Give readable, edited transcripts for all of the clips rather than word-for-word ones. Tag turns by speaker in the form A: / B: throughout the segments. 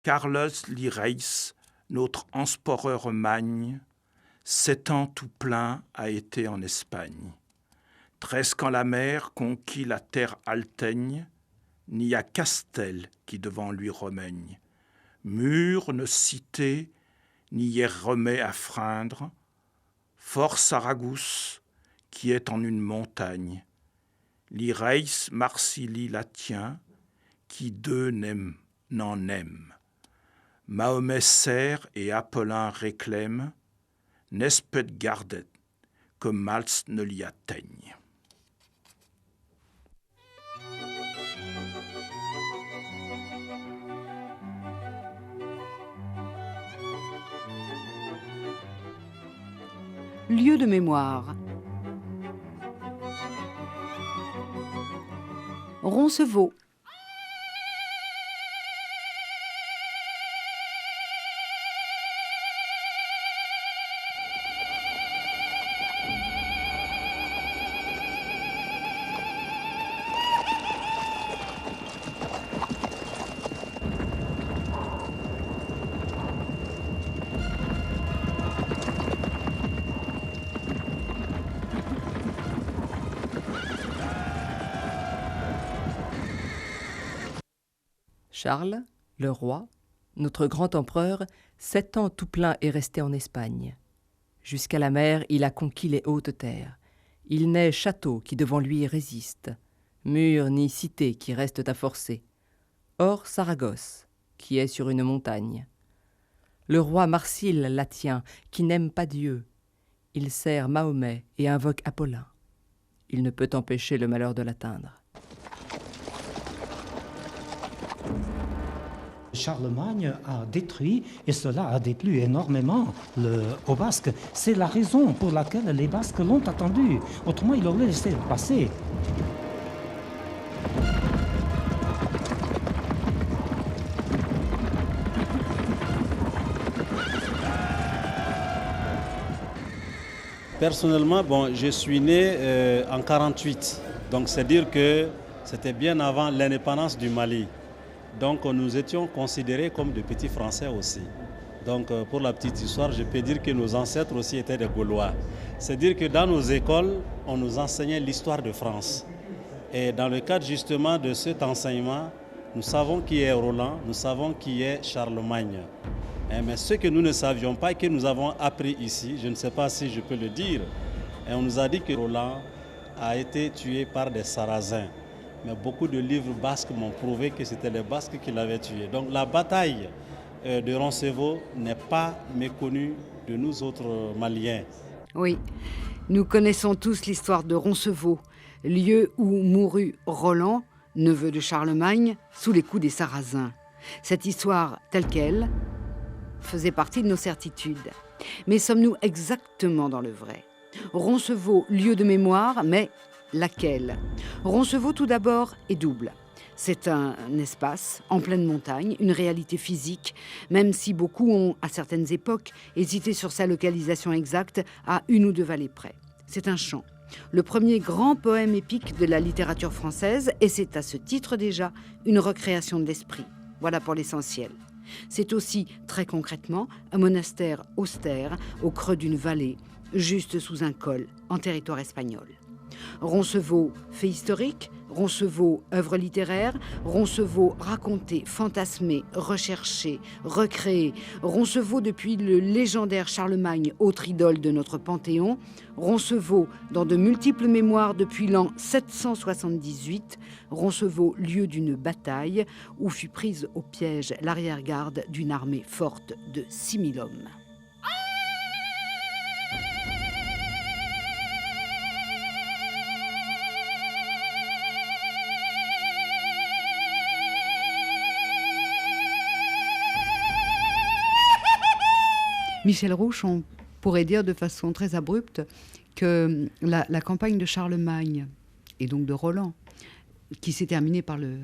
A: Carlos Lireis, notre ensporeur magne, 7 ans tout plein a été en Espagne. 13 quand la mer conquit la terre altaigne, n'y a Castel qui devant lui remaigne. Mur ne cité, n'y y remet à freindre, fort Saragousse, qui est en une montagne. Lireis Marcilly la tient, qui d'eux n'en aime. Mahomet sert et Apollin réclame, n'est-ce peut gardet, que Mals ne l'y atteigne.
B: Lieu de mémoire. Roncevaux.
C: Charles, le roi, notre grand empereur, 7 ans tout plein est resté en Espagne. Jusqu'à la mer, il a conquis les hautes terres. Il n'est château qui devant lui résiste, mur ni cité qui restent à forcer. Or Saragosse, qui est sur une montagne. Le roi Marsile la tient, qui n'aime pas Dieu. Il sert Mahomet et invoque Apollin. Il ne peut empêcher le malheur de l'atteindre.
D: Charlemagne a détruit, et cela a déplu énormément aux Basques. C'est la raison pour laquelle les Basques l'ont attendu. Autrement, il aurait laissé passer.
E: Personnellement, je suis né en 1948. Donc, c'est dire que c'était bien avant l'indépendance du Mali. Donc nous étions considérés comme des petits Français aussi. Donc pour la petite histoire, je peux dire que nos ancêtres aussi étaient des Gaulois. C'est-à-dire que dans nos écoles, on nous enseignait l'histoire de France. Et dans le cadre justement de cet enseignement, nous savons qui est Roland, nous savons qui est Charlemagne. Mais ce que nous ne savions pas et que nous avons appris ici, je ne sais pas si je peux le dire, et on nous a dit que Roland a été tué par des Sarrasins. Mais beaucoup de livres basques m'ont prouvé que c'était les Basques qui l'avaient tué. Donc la bataille de Roncevaux n'est pas méconnue de nous autres Maliens.
B: Oui, nous connaissons tous l'histoire de Roncevaux, lieu où mourut Roland, neveu de Charlemagne, sous les coups des Sarrasins. Cette histoire, telle qu'elle, faisait partie de nos certitudes. Mais sommes-nous exactement dans le vrai? Roncevaux, lieu de mémoire, mais laquelle? Roncevaux, tout d'abord, est double. C'est un espace en pleine montagne, une réalité physique, même si beaucoup ont, à certaines époques, hésité sur sa localisation exacte à 1 ou 2 vallées près. C'est un champ, le premier grand poème épique de la littérature française, et c'est à ce titre déjà une recréation de l'esprit. Voilà pour l'essentiel. C'est aussi, très concrètement, un monastère austère au creux d'une vallée, juste sous un col, en territoire espagnol. Roncevaux, fait historique, Roncevaux, œuvre littéraire, Roncevaux, raconté, fantasmé, recherché, recréé, Roncevaux depuis le légendaire Charlemagne, autre idole de notre Panthéon, Roncevaux dans de multiples mémoires depuis l'an 778, Roncevaux, lieu d'une bataille où fut prise au piège l'arrière-garde d'une armée forte de 6000 hommes. Michel Rouche, on pourrait dire de façon très abrupte que la campagne de Charlemagne, et donc de Roland, qui s'est terminée par le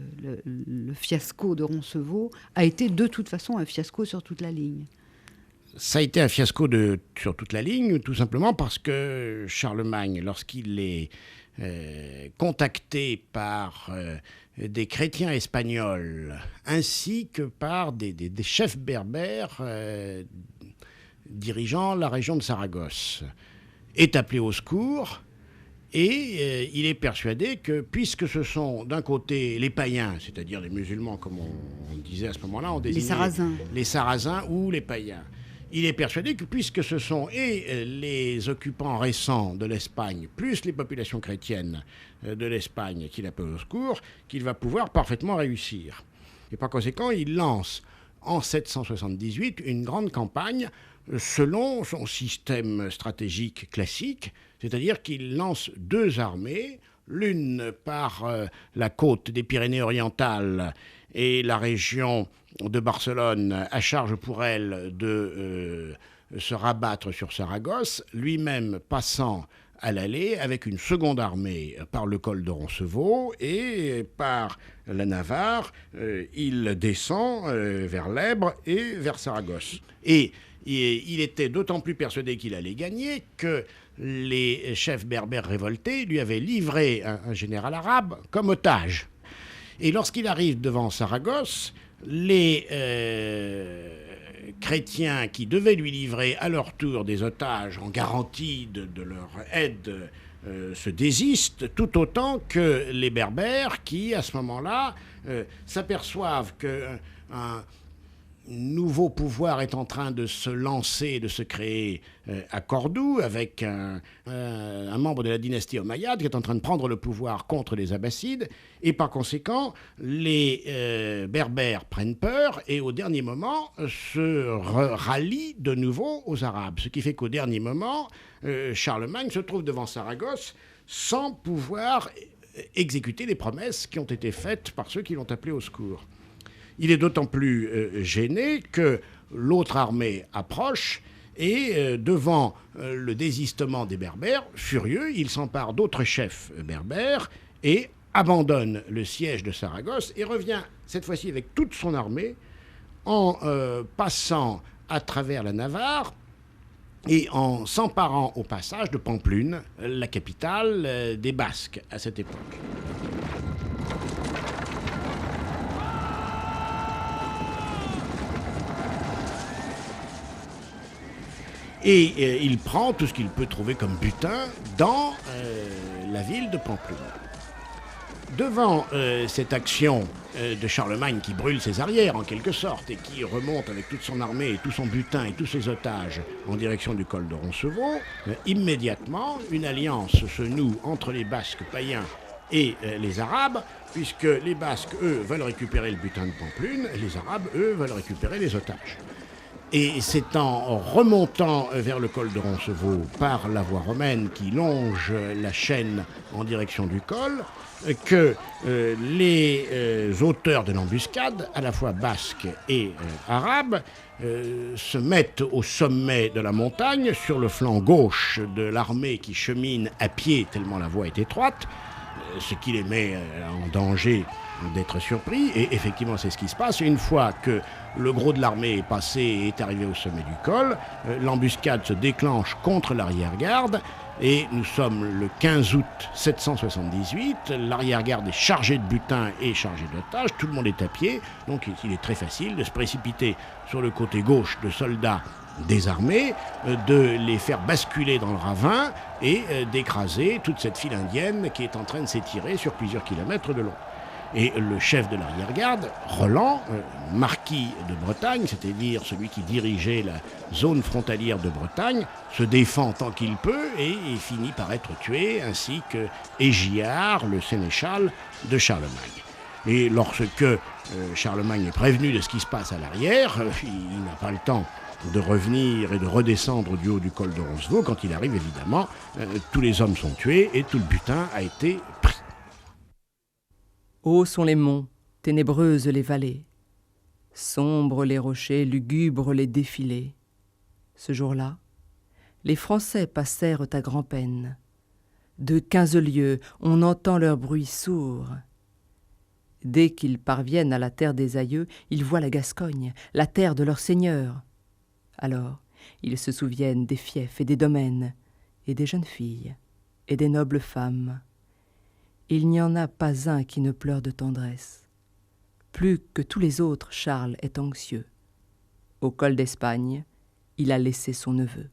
B: fiasco de Roncevaux, a été de toute façon un fiasco sur toute la ligne.
F: Ça a été un fiasco sur toute la ligne, tout simplement parce que Charlemagne, lorsqu'il est contactés par des chrétiens espagnols ainsi que par des chefs berbères dirigeant la région de Saragosse, est appelé au secours. Et il est persuadé que, puisque ce sont d'un côté les païens, c'est-à-dire les musulmans, comme on disait à ce moment-là, on désignait les Sarrasins ou les païens, il est persuadé que, puisque ce sont les occupants récents de l'Espagne, plus les populations chrétiennes de l'Espagne qu'il appelle au secours, qu'il va pouvoir parfaitement réussir. Et par conséquent, il lance en 778 une grande campagne selon son système stratégique classique, c'est-à-dire qu'il lance 2 armées, l'une par la côte des Pyrénées-Orientales et la région de Barcelone, à charge pour elle de se rabattre sur Saragosse, lui-même passant à l'aller avec une seconde armée par le col de Roncevaux et par la Navarre, il descend vers l'Èbre et vers Saragosse. Et il était d'autant plus persuadé qu'il allait gagner que les chefs berbères révoltés lui avaient livré un général arabe comme otage. Et lorsqu'il arrive devant Saragosse, les chrétiens qui devaient lui livrer à leur tour des otages en garantie de leur aide se désistent, tout autant que les berbères qui, à ce moment-là, s'aperçoivent qu'un nouveau pouvoir est en train de se lancer, de se créer à Cordoue, avec un membre de la dynastie omeyyade qui est en train de prendre le pouvoir contre les Abbassides, et par conséquent, les Berbères prennent peur et au dernier moment se rallient de nouveau aux Arabes. Ce qui fait qu'au dernier moment, Charlemagne se trouve devant Saragosse sans pouvoir exécuter les promesses qui ont été faites par ceux qui l'ont appelé au secours. Il est d'autant plus gêné que l'autre armée approche et devant le désistement des Berbères, furieux, il s'empare d'autres chefs berbères et abandonne le siège de Saragosse et revient cette fois-ci avec toute son armée en passant à travers la Navarre et en s'emparant au passage de Pampelune, la capitale des Basques à cette époque. Et il prend tout ce qu'il peut trouver comme butin dans la ville de Pampelune. Devant cette action de Charlemagne qui brûle ses arrières en quelque sorte et qui remonte avec toute son armée et tout son butin et tous ses otages en direction du col de Roncevaux, immédiatement une alliance se noue entre les Basques païens et les Arabes, puisque les Basques, eux, veulent récupérer le butin de Pampelune, et les Arabes, eux, veulent récupérer les otages. Et c'est en remontant vers le col de Roncevaux par la voie romaine qui longe la chaîne en direction du col que les auteurs de l'embuscade, à la fois basques et arabes, se mettent au sommet de la montagne, sur le flanc gauche de l'armée qui chemine à pied tellement la voie est étroite, ce qui les met en danger d'être surpris. Et effectivement, c'est ce qui se passe. Une fois que le gros de l'armée est passé et est arrivé au sommet du col, l'embuscade se déclenche contre l'arrière-garde. Et nous sommes le 15 août 778, l'arrière-garde est chargée de butin et chargée d'otages, tout le monde est à pied, donc il est très facile de se précipiter sur le côté gauche de soldats désarmés, de les faire basculer dans le ravin et d'écraser toute cette file indienne qui est en train de s'étirer sur plusieurs kilomètres de long. Et le chef de l'arrière-garde, Roland, marquis de Bretagne, c'est-à-dire celui qui dirigeait la zone frontalière de Bretagne, se défend tant qu'il peut et finit par être tué, ainsi que Égiard, le sénéchal de Charlemagne. Et lorsque Charlemagne est prévenu de ce qui se passe à l'arrière, il n'a pas le temps de revenir et de redescendre du haut du col de Roncevaux. Quand il arrive, évidemment, tous les hommes sont tués et tout le butin a été pris.
C: Hauts sont les monts, ténébreuses les vallées, sombres les rochers, lugubres les défilés. Ce jour-là, les Français passèrent à grand-peine. De 15 lieues, on entend leur bruit sourd. Dès qu'ils parviennent à la terre des aïeux, ils voient la Gascogne, la terre de leurs seigneurs. Alors, ils se souviennent des fiefs et des domaines, et des jeunes filles, et des nobles femmes, Il n'y en a pas un qui ne pleure de tendresse. Plus que tous les autres, Charles est anxieux. Au col d'Espagne, il a laissé son neveu.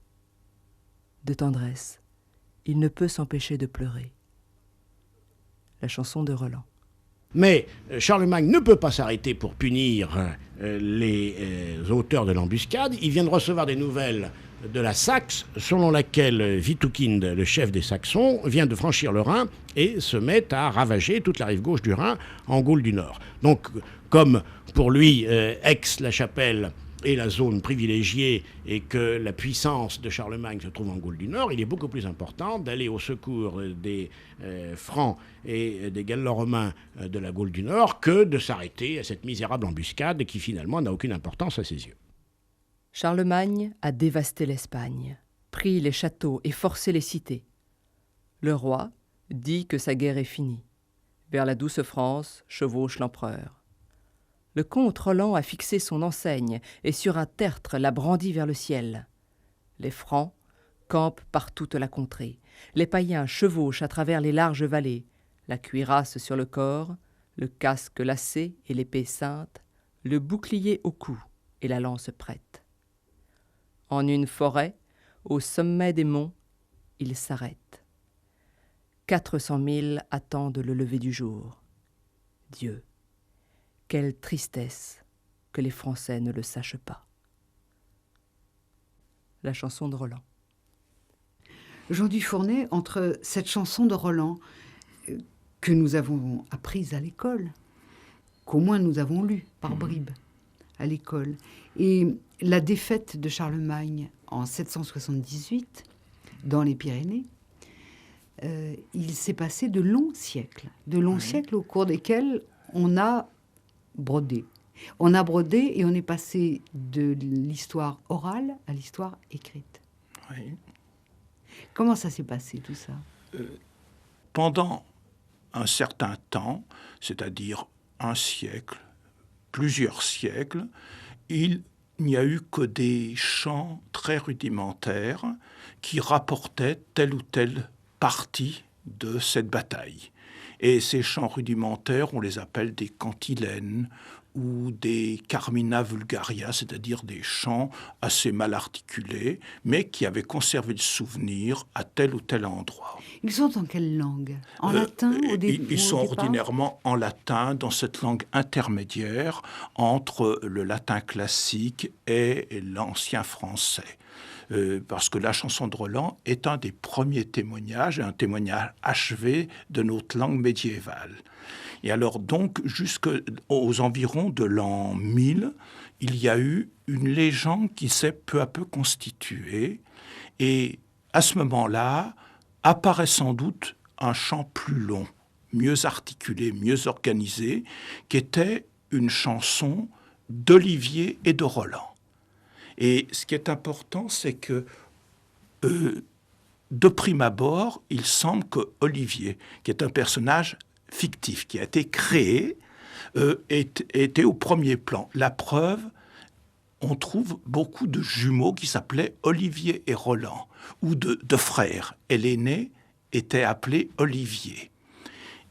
C: De tendresse, il ne peut s'empêcher de pleurer. La chanson de Roland.
F: Mais Charlemagne ne peut pas s'arrêter pour punir les auteurs de l'embuscade. Il vient de recevoir des nouvelles de la Saxe, selon laquelle Widukind, le chef des Saxons, vient de franchir le Rhin et se met à ravager toute la rive gauche du Rhin en Gaule du Nord. Donc, comme pour lui, Aix-la-Chapelle est la zone privilégiée et que la puissance de Charlemagne se trouve en Gaule du Nord, il est beaucoup plus important d'aller au secours des Francs et des Gallo-Romains de la Gaule du Nord que de s'arrêter à cette misérable embuscade qui finalement n'a aucune importance à ses yeux.
C: Charlemagne a dévasté l'Espagne, pris les châteaux et forcé les cités. Le roi dit que sa guerre est finie. Vers la douce France chevauche l'empereur. Le comte Roland a fixé son enseigne et sur un tertre l'a brandi vers le ciel. Les Francs campent par toute la contrée. Les païens chevauchent à travers les larges vallées, la cuirasse sur le corps, le casque lacé et l'épée ceinte, le bouclier au cou et la lance prête. En une forêt, au sommet des monts, ils s'arrêtent. 400 000 attendent le lever du jour. Dieu, quelle tristesse que les Français ne le sachent pas. La chanson de Roland.
B: Jean Dufournet, entre cette chanson de Roland que nous avons apprise à l'école, qu'au moins nous avons lue par bribes à l'école, et la défaite de Charlemagne en 778 dans les Pyrénées, il s'est passé de longs siècles au cours desquels on a brodé. On a brodé et on est passé de l'histoire orale à l'histoire écrite.
A: Oui.
B: Comment ça s'est passé, tout ça ?
A: Pendant un certain temps, c'est-à-dire un siècle, plusieurs siècles, il n'y a eu que des chants très rudimentaires qui rapportaient telle ou telle partie de cette bataille. Et ces chants rudimentaires, on les appelle des cantilènes ou des carmina vulgaria, c'est-à-dire des chants assez mal articulés, mais qui avaient conservé le souvenir à tel ou tel endroit.
B: Ils sont en quelle langue ? En latin au début ?
A: Ils sont ordinairement en latin, dans cette langue intermédiaire entre le latin classique et l'ancien français. Parce que la chanson de Roland est un des premiers témoignages, un témoignage achevé de notre langue médiévale. Et alors donc, jusqu'aux environs de l'an 1000, il y a eu une légende qui s'est peu à peu constituée. Et à ce moment-là, apparaît sans doute un chant plus long, mieux articulé, mieux organisé, qui était une chanson d'Olivier et de Roland. Et ce qui est important, c'est que de prime abord, il semble que Olivier, qui est un personnage fictif, qui a été créé, était au premier plan. La preuve, on trouve beaucoup de jumeaux qui s'appelaient Olivier et Roland, ou de frères. Et l'aîné était appelé Olivier.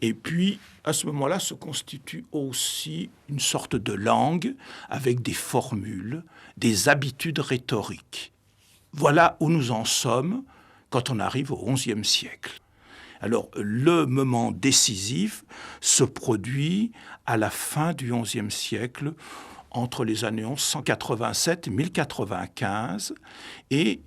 A: Et puis, à ce moment-là, se constitue aussi une sorte de langue avec des formules, des habitudes rhétoriques. Voilà où nous en sommes quand on arrive au XIe siècle. Alors, le moment décisif se produit à la fin du XIe siècle, entre les années 1187 et 1095, et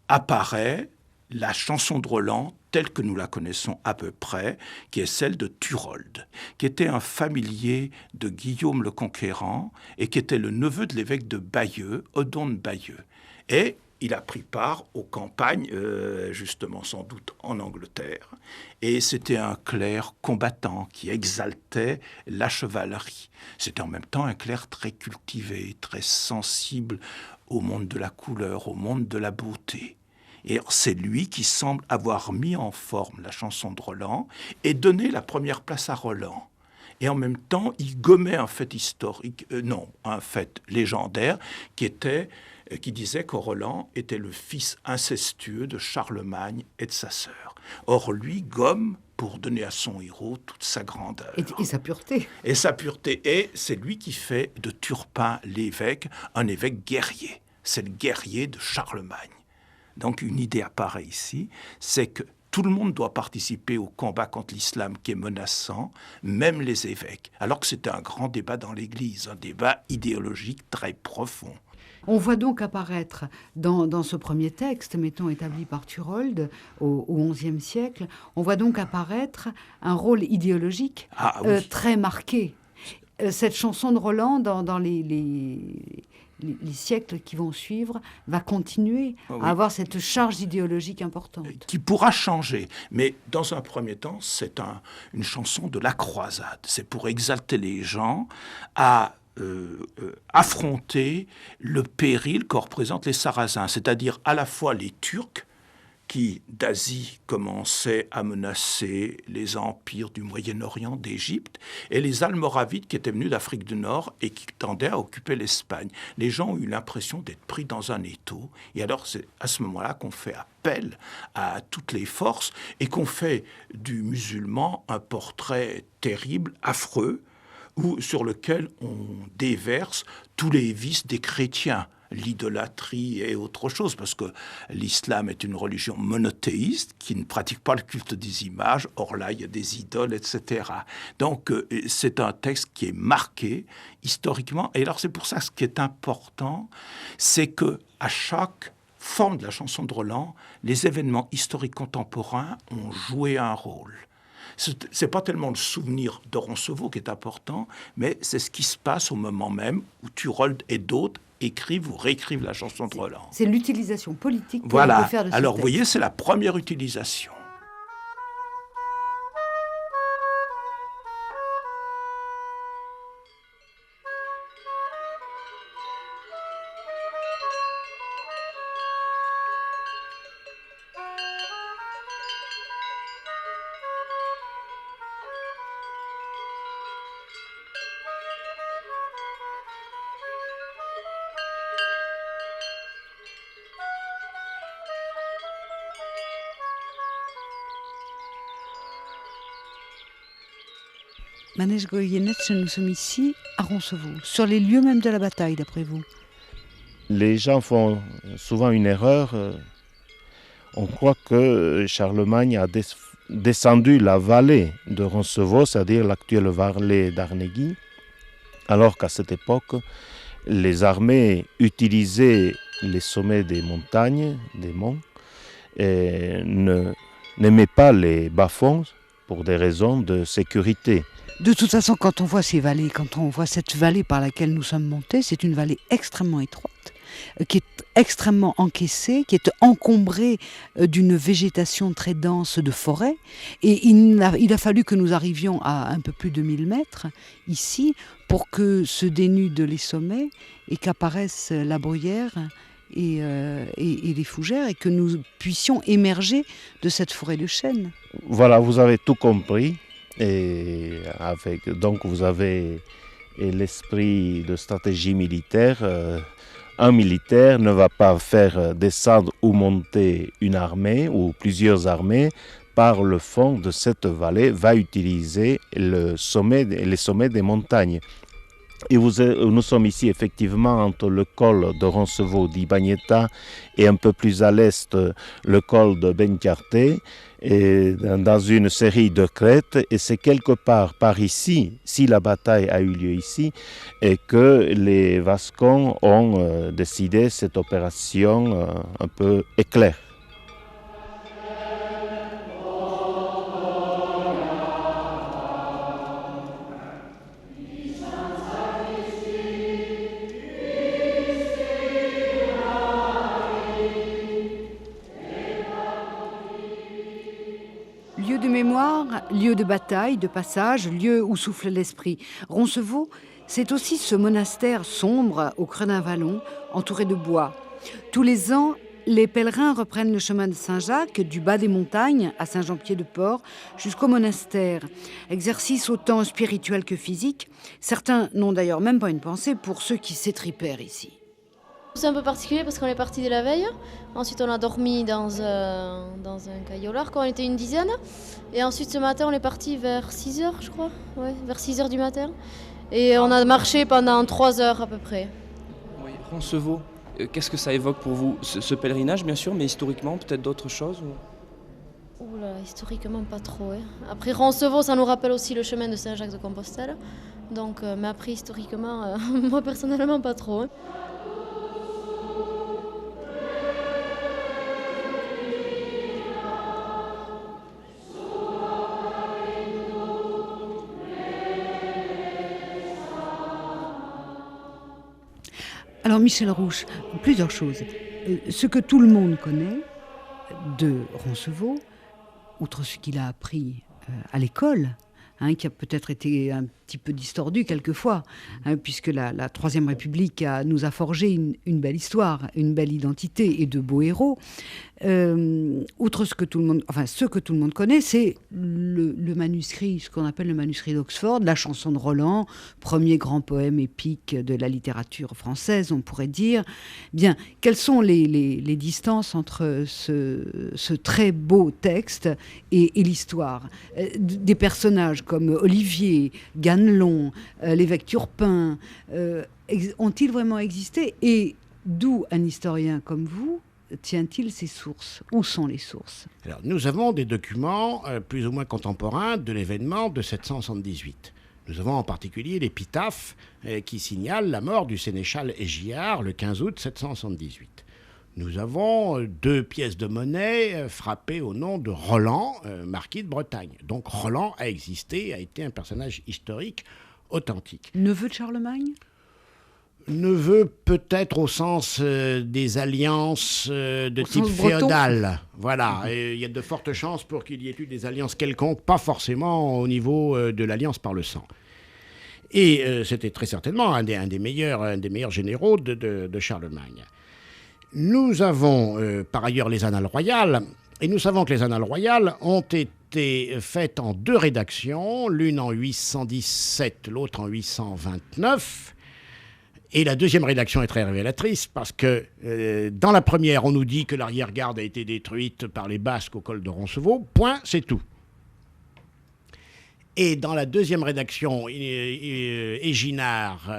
A: apparaît la chanson de Roland telle que nous la connaissons à peu près, qui est celle de Turold, qui était un familier de Guillaume le Conquérant et qui était le neveu de l'évêque de Bayeux, Odon de Bayeux. Et il a pris part aux campagnes, justement sans doute en Angleterre. Et c'était un clerc combattant qui exaltait la chevalerie. C'était en même temps un clerc très cultivé, très sensible au monde de la couleur, au monde de la beauté. Et c'est lui qui semble avoir mis en forme la chanson de Roland et donné la première place à Roland. Et en même temps, il gommait un fait historique, un fait légendaire qui disait que Roland était le fils incestueux de Charlemagne et de sa sœur. Or, lui gomme pour donner à son héros toute sa grandeur.
B: Et sa pureté.
A: Et sa pureté. Et c'est lui qui fait de Turpin l'évêque un évêque guerrier. C'est le guerrier de Charlemagne. Donc une idée apparaît ici, c'est que tout le monde doit participer au combat contre l'islam qui est menaçant, même les évêques. Alors que c'était un grand débat dans l'Église, un débat idéologique très profond.
B: On voit donc apparaître dans ce premier texte, mettons établi par Turold au XIe siècle, on voit donc apparaître un rôle idéologique très marqué. Cette chanson de Roland, dans les siècles qui vont suivre, va continuer à avoir cette charge idéologique importante.
A: Qui pourra changer. Mais dans un premier temps, c'est une chanson de la croisade. C'est pour exalter les gens à affronter le péril que représentent les Sarrasins, c'est-à-dire à la fois les Turcs qui, d'Asie, commençaient à menacer les empires du Moyen-Orient, d'Égypte, et les Almoravides qui étaient venus d'Afrique du Nord et qui tendaient à occuper l'Espagne. Les gens ont eu l'impression d'être pris dans un étau, et alors c'est à ce moment-là qu'on fait appel à toutes les forces et qu'on fait du musulman un portrait terrible, affreux, sur lequel on déverse tous les vices des chrétiens, l'idolâtrie et autre chose, parce que l'islam est une religion monothéiste qui ne pratique pas le culte des images. Or là, il y a des idoles, etc. Donc, c'est un texte qui est marqué historiquement. Et alors, c'est pour ça, ce qui est important, c'est que à chaque forme de la chanson de Roland, les événements historiques contemporains ont joué un rôle. C'est pas tellement le souvenir de Roncevaux qui est important, mais c'est ce qui se passe au moment même où Turold et d'autres écrivent ou réécrivent la chanson de Roland.
B: C'est l'utilisation politique qu'on
A: peut
B: faire de ce
A: Alors,
B: texte.
A: Vous voyez, c'est la première utilisation.
B: Manège Goyenetz, nous sommes ici à Roncevaux, sur les lieux même de la bataille, d'après vous.
G: Les gens font souvent une erreur. On croit que Charlemagne a descendu la vallée de Roncevaux, c'est-à-dire l'actuelle vallée d'Arnegui, alors qu'à cette époque, les armées utilisaient les sommets des montagnes, des monts, et n'aimaient pas les bas-fonds pour des raisons de sécurité.
B: De toute façon, quand on voit ces vallées, quand on voit cette vallée par laquelle nous sommes montés, c'est une vallée extrêmement étroite, qui est extrêmement encaissée, qui est encombrée d'une végétation très dense de forêt. Et il a fallu que nous arrivions à un peu plus de 1000 mètres ici pour que se dénudent les sommets et qu'apparaisse la bruyère et les fougères et que nous puissions émerger de cette forêt de chênes.
G: Voilà, vous avez tout compris. Et donc vous avez l'esprit de stratégie militaire. Un militaire ne va pas faire descendre ou monter une armée ou plusieurs armées par le fond de cette vallée, va utiliser les sommets des montagnes. Et nous sommes ici effectivement entre le col de Roncevaux d'Ibagneta et un peu plus à l'est le col de Bencarte, et dans une série de crêtes, et c'est quelque part par ici, si la bataille a eu lieu ici, et que les Vascons ont décidé cette opération un peu éclair.
B: Lieu de mémoire, lieu de bataille, de passage, lieu où souffle l'esprit. Roncevaux, c'est aussi ce monastère sombre au creux d'un vallon, entouré de bois. Tous les ans, les pèlerins reprennent le chemin de Saint-Jacques, du bas des montagnes à Saint-Jean-Pied-de-Port, jusqu'au monastère. Exercice autant spirituel que physique. Certains n'ont d'ailleurs même pas une pensée pour ceux qui s'étripèrent ici.
H: C'est un peu particulier parce qu'on est parti de la veille. Ensuite, on a dormi dans un caillolard quand on était une dizaine. Et ensuite, ce matin, on est parti vers 6h, je crois. Ouais, vers 6h du matin. Et on a marché pendant 3 heures à peu près.
I: Oui, Roncevaux, qu'est-ce que ça évoque pour vous? Ce pèlerinage, bien sûr, mais historiquement, peut-être d'autres choses
H: Oula, historiquement, pas trop. Hein. Après, Roncevaux, ça nous rappelle aussi le chemin de Saint-Jacques-de-Compostelle. Donc, mais après, historiquement, moi, personnellement, pas trop. Hein.
B: Alors Michel Rouche, plusieurs choses. Ce que tout le monde connaît de Roncevaux, outre ce qu'il a appris à l'école, qui a peut-être été un petit peu distordu quelquefois, puisque la Troisième République nous a forgé une belle histoire, une belle identité et de beaux héros. Outre ce que tout le monde connaît, c'est le manuscrit, ce qu'on appelle le manuscrit d'Oxford, la chanson de Roland, premier grand poème épique de la littérature française, on pourrait dire. Bien, quelles sont les distances entre ce très beau texte et l'histoire des personnages comme Olivier, Ganelon, l'évêque Turpin, ont-ils vraiment existé? Et d'où un historien comme vous tient-il ses sources? Où sont les sources?
F: Alors, nous avons des documents plus ou moins contemporains de l'événement de 778. Nous avons en particulier l'épitaphe qui signale la mort du sénéchal Égillard le 15 août 778. Nous avons 2 pièces de monnaie frappées au nom de Roland, marquis de Bretagne. Donc Roland a existé, a été un personnage historique authentique.
B: Neveu de Charlemagne?
F: Neveu peut-être au sens des alliances de type féodal. Voilà, et il y a de fortes chances pour qu'il y ait eu des alliances quelconques, pas forcément au niveau de l'alliance par le sang. Et c'était très certainement un des meilleurs généraux de Charlemagne. Nous avons par ailleurs les Annales royales, et nous savons que les Annales royales ont été faites en 2 rédactions, l'une en 817, l'autre en 829. Et la deuxième rédaction est très révélatrice parce que dans la première, on nous dit que l'arrière-garde a été détruite par les Basques au col de Roncevaux. Point, c'est tout. Et dans la deuxième rédaction, Éginard,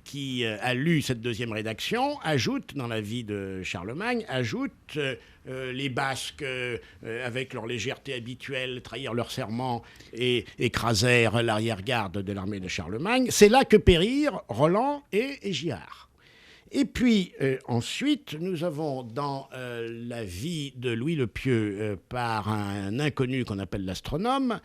F: qui a lu cette deuxième rédaction, ajoute, dans la vie de Charlemagne, les Basques, avec leur légèreté habituelle, trahirent leur serment et écrasèrent l'arrière-garde de l'armée de Charlemagne. C'est là que périrent Roland et Égillard. Et puis ensuite, nous avons dans la vie de Louis le Pieux par un inconnu qu'on appelle l'astronome,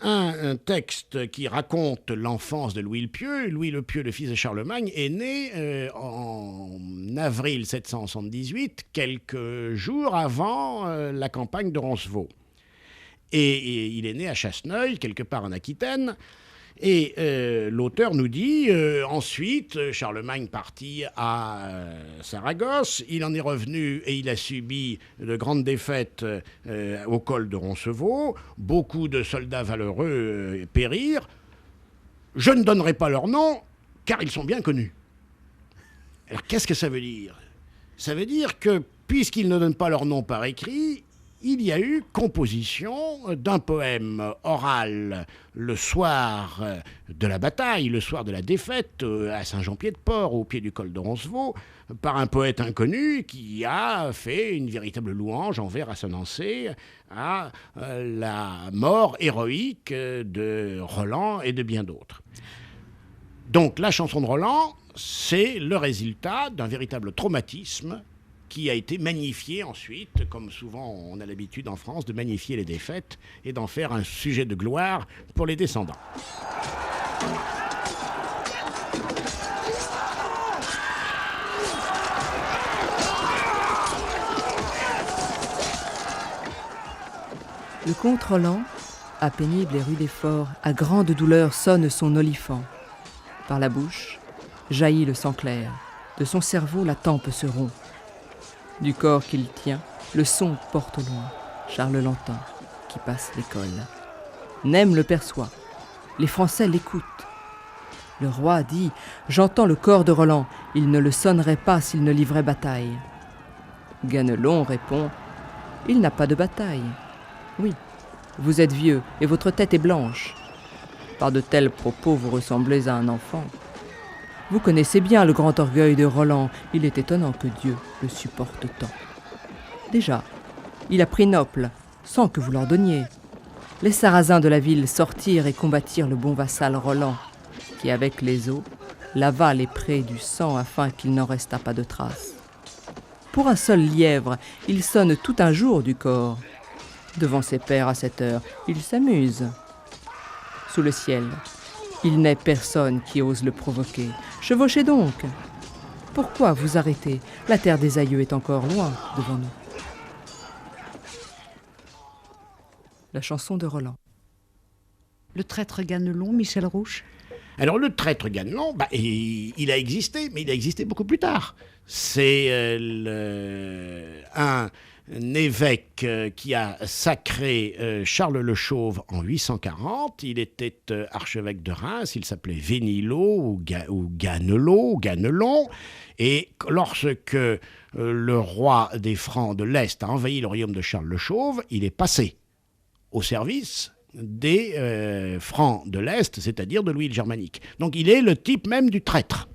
F: un texte qui raconte l'enfance de Louis le Pieux. Louis le Pieux, le fils de Charlemagne, est né en avril 778, quelques jours avant la campagne de Roncevaux. Et il est né à Chasseneuil, quelque part en Aquitaine. Et l'auteur nous dit, ensuite, Charlemagne partit à Saragosse, il en est revenu et il a subi de grandes défaites au col de Roncevaux, beaucoup de soldats valeureux périrent. Je ne donnerai pas leur nom, car ils sont bien connus. Alors qu'est-ce que ça veut dire? Ça veut dire que, puisqu'ils ne donnent pas leur nom par écrit, il y a eu composition d'un poème oral le soir de la bataille, le soir de la défaite, à Saint-Jean-Pied-de-Port, au pied du col de Roncevaux, par un poète inconnu qui a fait une véritable louange en vers assonances à la mort héroïque de Roland et de bien d'autres. Donc la chanson de Roland, c'est le résultat d'un véritable traumatisme qui a été magnifié ensuite, comme souvent on a l'habitude en France de magnifier les défaites et d'en faire un sujet de gloire pour les descendants.
C: Le comte Roland, à pénible et rue des Forts, à grande douleur sonne son olifant. Par la bouche, jaillit le sang clair, de son cerveau la tempe se rompt. Du corps qu'il tient, le son porte au loin, Charles l'entend, qui passe l'école. Nem le perçoit, les Français l'écoutent. Le roi dit « J'entends le corps de Roland, il ne le sonnerait pas s'il ne livrait bataille. » Ganelon répond « Il n'a pas de bataille. Oui, vous êtes vieux et votre tête est blanche. Par de tels propos, vous ressemblez à un enfant. Vous connaissez bien le grand orgueil de Roland, il est étonnant que Dieu le supporte tant. Déjà, il a pris Naples, sans que vous l'ordonniez. Les Sarrasins de la ville sortirent et combattirent le bon vassal Roland, qui, avec les eaux, lava les prés du sang afin qu'il n'en restât pas de traces. Pour un seul lièvre, il sonne tout un jour du corps. Devant ses pairs à cette heure, il s'amuse. Sous le ciel, il n'est personne qui ose le provoquer. Chevauchez donc. Pourquoi vous arrêter? La terre des aïeux est encore loin devant nous. La chanson de Roland.
B: Le traître Ganelon, Michel Rouche.
F: Alors le traître Ganelon, il a existé, mais il a existé beaucoup plus tard. C'est un évêque qui a sacré Charles le Chauve en 840. Il était archevêque de Reims, il s'appelait Vénilo ou Ganelon. Et lorsque le roi des Francs de l'Est a envahi le royaume de Charles le Chauve, il est passé au service des Francs de l'Est, c'est-à-dire de Louis le Germanique. Donc il est le type même du traître.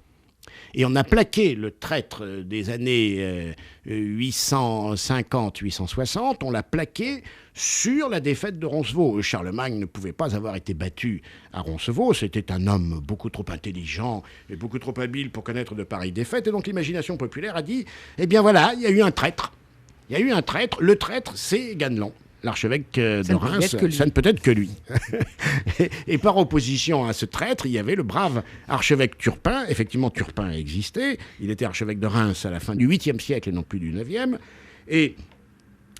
F: Et on a plaqué le traître des années 850-860, on l'a plaqué sur la défaite de Roncevaux. Charlemagne ne pouvait pas avoir été battu à Roncevaux, c'était un homme beaucoup trop intelligent et beaucoup trop habile pour connaître de pareilles défaites, et donc l'imagination populaire a dit, eh bien voilà, il y a eu un traître. Il y a eu un traître, le traître c'est Ganelon. L'archevêque de Reims, ça ne peut être que lui. Et par opposition à ce traître, il y avait le brave archevêque Turpin. Effectivement, Turpin a existé. Il était archevêque de Reims à la fin du 8e siècle et non plus du 9e. Et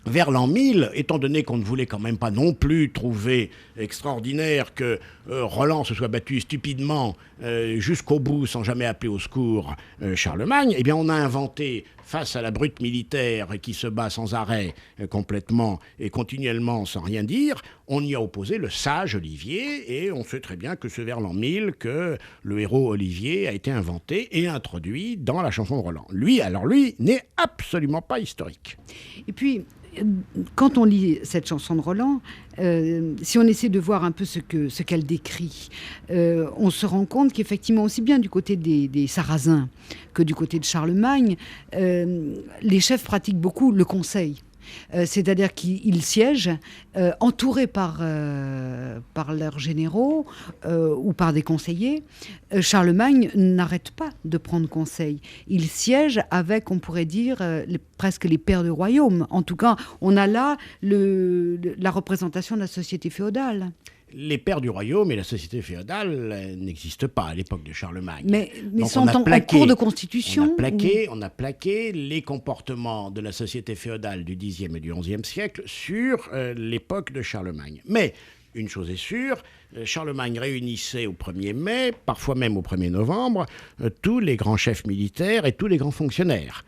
F: vers l'an 1000, étant donné qu'on ne voulait quand même pas non plus trouver extraordinaire que Roland se soit battu stupidement jusqu'au bout sans jamais appeler au secours Charlemagne, eh bien on a inventé, face à la brute militaire qui se bat sans arrêt complètement et continuellement sans rien dire, on y a opposé le sage Olivier, et on sait très bien que c'est vers l'an 1000 que le héros Olivier a été inventé et introduit dans la chanson de Roland. Lui n'est absolument pas historique.
B: Et puis, quand on lit cette chanson de Roland, si on essaie de voir un peu ce qu'elle décrit, on se rend compte qu'effectivement, aussi bien du côté des Sarrasins que du côté de Charlemagne, les chefs pratiquent beaucoup le conseil. C'est-à-dire qu'ils siègent entourés par leurs généraux ou par des conseillers. Charlemagne n'arrête pas de prendre conseil. Il siège avec, on pourrait dire, presque les pairs du royaume. En tout cas, on a là la représentation de la société féodale.
F: Les pairs du royaume et la société féodale n'existent pas à l'époque de Charlemagne.
B: Mais sont en cours de constitution.
F: On a plaqué les comportements de la société féodale du Xe et du XIe siècle sur l'époque de Charlemagne. Mais une chose est sûre, Charlemagne réunissait au 1er mai, parfois même au 1er novembre, tous les grands chefs militaires et tous les grands fonctionnaires.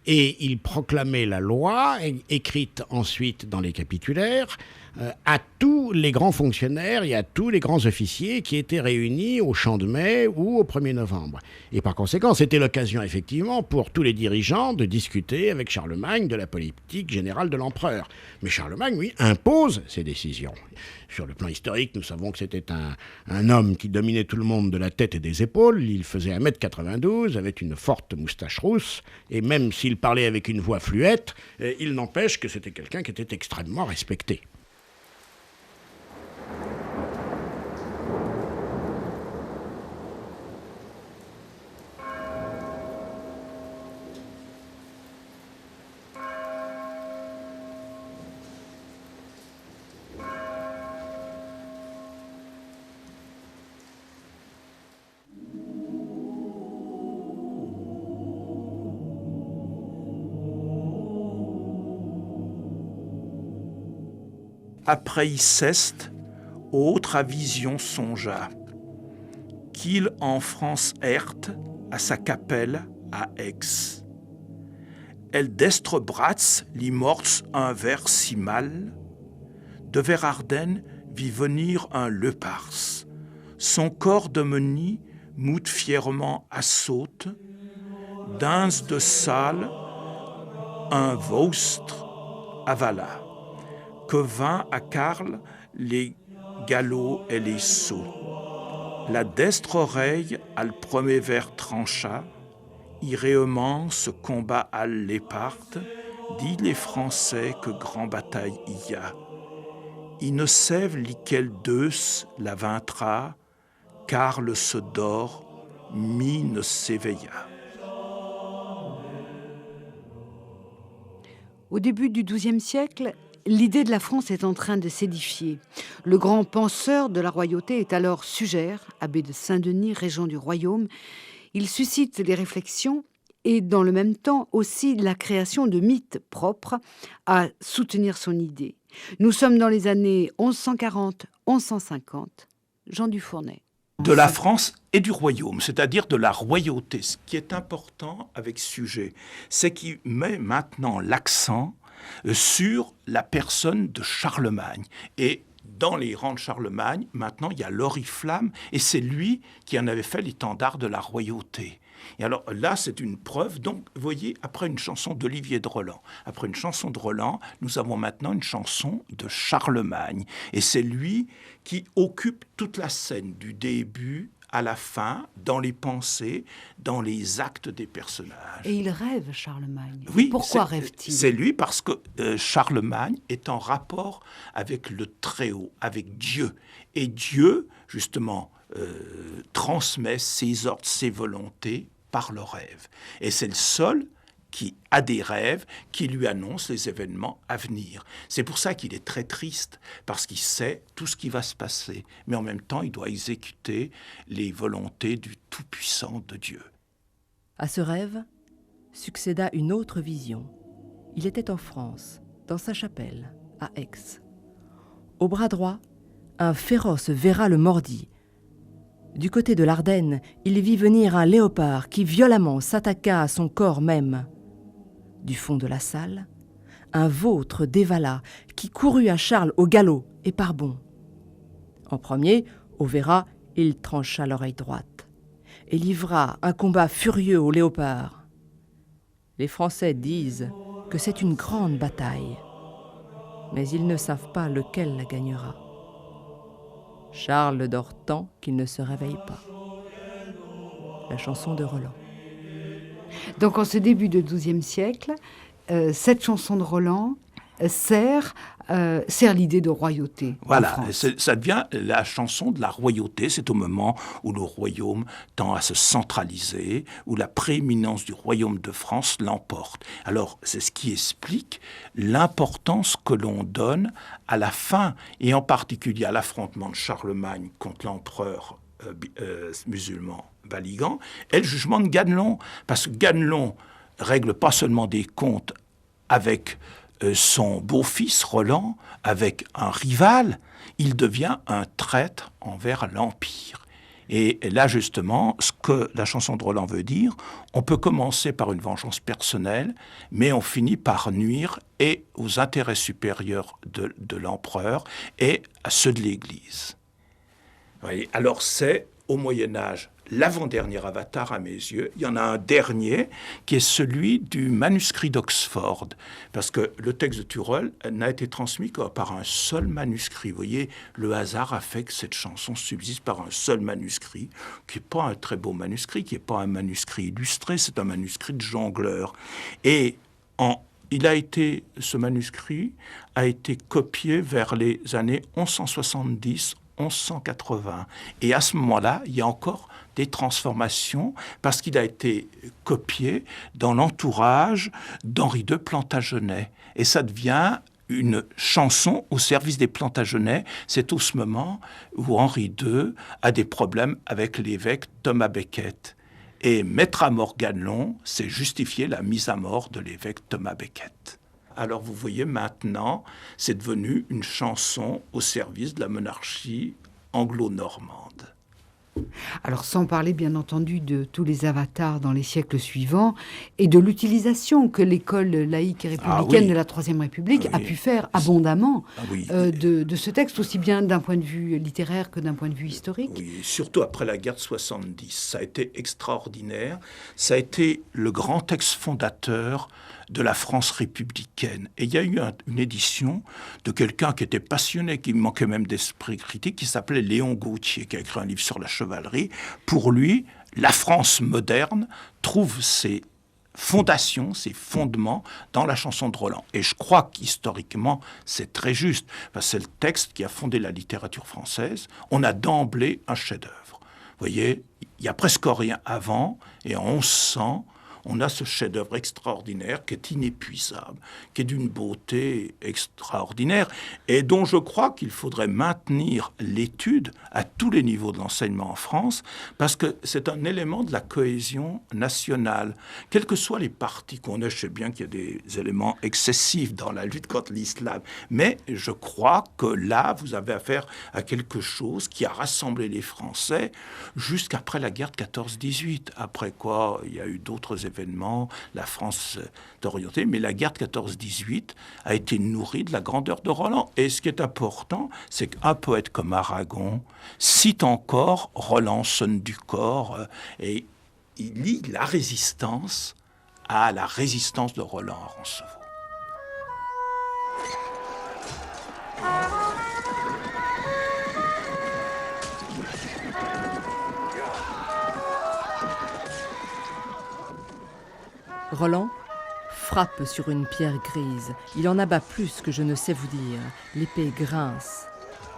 F: Et il proclamait la loi, écrite ensuite dans les capitulaires, à tous les grands fonctionnaires et à tous les grands officiers qui étaient réunis au Champ de Mai ou au 1er novembre. Et par conséquent, c'était l'occasion effectivement pour tous les dirigeants de discuter avec Charlemagne de la politique générale de l'empereur. Mais Charlemagne, lui, impose ses décisions. Sur le plan historique, nous savons que c'était un homme qui dominait tout le monde de la tête et des épaules. Il faisait 1m92, avait une forte moustache rousse, et même s'il parlait avec une voix fluette, il n'empêche que c'était quelqu'un qui était extrêmement respecté.
A: Après Iceste, autre vision songea, qu'il en France herte à sa capelle à Aix. Elle destre brats li morts un vers si mal, de vers Ardennes vit venir un lepars, son corps de meni moute fièrement à saute, dans de salle, un vostre avala, que vint à Karl les galops et les sauts. La destre oreille à le premier vers trancha, iréement ce combat à l'éparte, dit les Français que grand bataille y a. Il ne sève liquel deus la vaincra, Karl se dort, mi ne s'éveilla.
B: Au début du XIIe siècle, l'idée de la France est en train de s'édifier. Le grand penseur de la royauté est alors Sugère, abbé de Saint-Denis, régent du royaume. Il suscite des réflexions et dans le même temps aussi la création de mythes propres à soutenir son idée. Nous sommes dans les années 1140-1150. Jean Dufournay.
A: De la France et du royaume, c'est-à-dire de la royauté. Ce qui est important avec ce sujet, c'est qu'il met maintenant l'accent sur la personne de Charlemagne. Et dans les rangs de Charlemagne, maintenant, il y a l'oriflamme, et c'est lui qui en avait fait l'étendard de la royauté. Et alors là, c'est une preuve. Donc, vous voyez, après une chanson d'Olivier de Roland, après une chanson de Roland, nous avons maintenant une chanson de Charlemagne. Et c'est lui qui occupe toute la scène du début à la fin, dans les pensées, dans les actes des personnages.
B: Et il rêve, Charlemagne.
A: Oui,
B: pourquoi rêve-t-il ?
A: C'est lui parce que Charlemagne est en rapport avec le Très-Haut, avec Dieu. Et Dieu, justement, transmet ses ordres, ses volontés par le rêve. Et c'est le seul qui a des rêves, qui lui annoncent les événements à venir. C'est pour ça qu'il est très triste, parce qu'il sait tout ce qui va se passer. Mais en même temps, il doit exécuter les volontés du Tout-Puissant de Dieu.
C: À ce rêve succéda une autre vision. Il était en France, dans sa chapelle, à Aix. Au bras droit, un féroce verra le mordit. Du côté de l'Ardenne, il vit venir un léopard qui violemment s'attaqua à son corps même. Du fond de la salle, un vautre dévala qui courut à Charles au galop et par bonds. En premier, au verra, il trancha l'oreille droite et livra un combat furieux au léopard. Les Français disent que c'est une grande bataille, mais ils ne savent pas lequel la gagnera. Charles dort tant qu'il ne se réveille pas. La chanson de Roland.
B: Donc en ce début de XIIe siècle, cette chanson de Roland sert l'idée de royauté.
A: Voilà, ça devient la chanson de la royauté. C'est au moment où le royaume tend à se centraliser, où la prééminence du royaume de France l'emporte. Alors, c'est ce qui explique l'importance que l'on donne à la fin, et en particulier à l'affrontement de Charlemagne contre l'empereur musulman Baligan, et le jugement de Ganelon. Parce que Ganelon règle pas seulement des comptes avec son beau-fils Roland, avec un rival, il devient un traître envers l'Empire. Et là, justement, ce que la chanson de Roland veut dire, on peut commencer par une vengeance personnelle, mais on finit par nuire et aux intérêts supérieurs de l'empereur et à ceux de l'Église. Vous voyez, alors c'est, au Moyen-Âge, l'avant-dernier avatar à mes yeux. Il y en a un dernier qui est celui du manuscrit d'Oxford, parce que le texte de Turreul n'a été transmis que par un seul manuscrit. Vous voyez, le hasard a fait que cette chanson subsiste par un seul manuscrit, qui n'est pas un très beau manuscrit, qui n'est pas un manuscrit illustré, c'est un manuscrit de jongleur. Et ce manuscrit a été copié vers les années 1170, 1180. Et à ce moment-là, il y a encore des transformations parce qu'il a été copié dans l'entourage d'Henri II Plantagenet. Et ça devient une chanson au service des Plantagenets. C'est au ce moment où Henri II a des problèmes avec l'évêque Thomas Becket. Et mettre à mort Ganelon, c'est justifier la mise à mort de l'évêque Thomas Becket. Alors vous voyez maintenant, c'est devenu une chanson au service de la monarchie anglo-normande.
B: Alors sans parler bien entendu de tous les avatars dans les siècles suivants et de l'utilisation que l'école laïque et républicaine de la Troisième République a pu faire abondamment de ce texte, aussi bien d'un point de vue littéraire que d'un point de vue historique.
A: Oui, surtout après la guerre de 70. Ça a été extraordinaire. Ça a été le grand texte fondateur de la France républicaine. Et il y a eu une édition de quelqu'un qui était passionné, qui manquait même d'esprit critique, qui s'appelait Léon Gautier, qui a écrit un livre sur la chevalerie. Pour lui, la France moderne trouve ses fondations, ses fondements dans la chanson de Roland. Et je crois qu'historiquement, c'est très juste. Parce que c'est le texte qui a fondé la littérature française. On a d'emblée un chef-d'œuvre. Vous voyez, il n'y a presque rien avant, et en 1100, on a ce chef-d'œuvre extraordinaire qui est inépuisable, qui est d'une beauté extraordinaire et dont je crois qu'il faudrait maintenir l'étude à tous les niveaux de l'enseignement en France parce que c'est un élément de la cohésion nationale. Quels que soient les partis qu'on ait, je sais bien qu'il y a des éléments excessifs dans la lutte contre l'islam, mais je crois que là, vous avez affaire à quelque chose qui a rassemblé les Français jusqu'après la guerre de 14-18, après quoi il y a eu d'autres événements, la France est orientée, mais la guerre de 14-18 a été nourrie de la grandeur de Roland. Et ce qui est important, c'est qu'un poète comme Aragon cite encore Roland sonne du corps et il lie la résistance à la résistance de Roland à Roncevaux.
C: Roland frappe sur une pierre grise. Il en abat plus que je ne sais vous dire. L'épée grince,